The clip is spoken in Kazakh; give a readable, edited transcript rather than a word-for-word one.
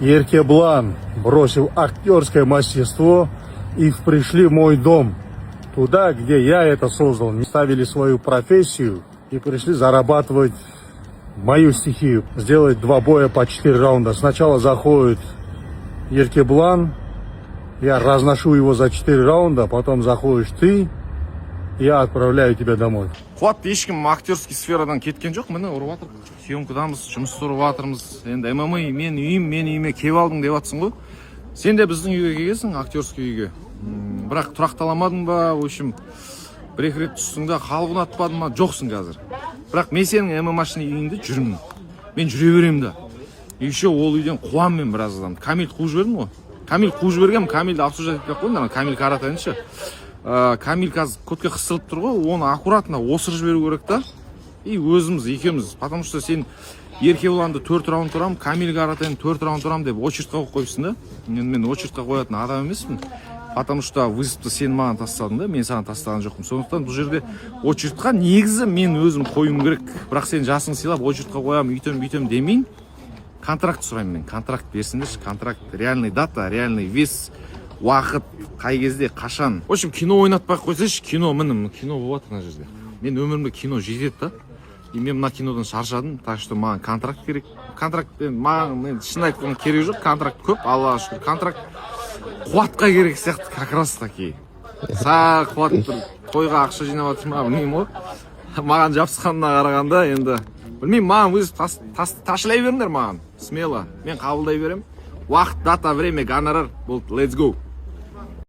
Еркеблан бросил актерское мастерство и пришли в мой дом. Туда, где я это создал. Ставили свою профессию и пришли зарабатывать мою стихию. Сделать 2 боя по 4 раунда. Сначала заходит Еркеблан, я разношу его за 4 раунда, потом заходишь ты, я отправляю тебя домой. Қуат, ешкім актерский сферадан кеткен жоқ, міне ұрып жатыр. Съемкадамыз, жұмыс ұрып жатырмыз. Енді ММА мен үйіме келіп алдың деп жатсың ғой. Сен де біздің үйге келгенсің, актерский үйге. Бірақ тұрақталамадың ба, в общем, бір-екі рет түстің да халық ұнатпадың ма, жоқсың қазір. Бірақ мен сенің ММА-шының үйінде жүрмін. Мен жүре беремін да. Еще ол үйден қуам мен біраздан. Камил қуып жібердім ғой. Камил қуып жібергем, Камилді обсуждать етпей қойдым, Камил қаратайыншы. Камил қазір көтке қысылып тұр ғой, оны аккуратно осыр жіберу керек та. И өзіміз, екеуміз, потому что сен Еркебланды 4 раунд тұрам, Камил қаратайын 4 раунд тұрам деп очередьқа қойып қойыпсың да. Мен очередьқа қоятын адам емеспін. Потому что вызовты сен маған тастадың да, мен саған тастаған жоқпын. Сондықтан бұл жерде очередьқа негізі мен өзім қоюым керек. Бірақ сен жасың сыйлап очередьқа қоям, үйтем демейін. Контракт сұраймын мен, контракт берсіңдерші, контракт, реальный дата, реальный вес, уақыт, қай кезде, қашан. В общем, кино ойнатпай қойсайшы, кино болады мына жерде. Мен өмірімде кино жетеді да. И мен мына кинодан шаршадым, так что маған контракт керек. Контракт маған мен шын айтқым керек жоқ, контракт көп, Аллаға шүкір. Контракт Қуатқа керек сияқты, как раз таки. Қуат тойға ақша жинап жатыр ма, білмеймін ғой. Маған жабысқанына қарағанда енді білмеймін, маған өз ташлай беріңдер маған. Смело, мен қабылдай берем. Уақыт, дата, время, гонорар. Болды, let's go.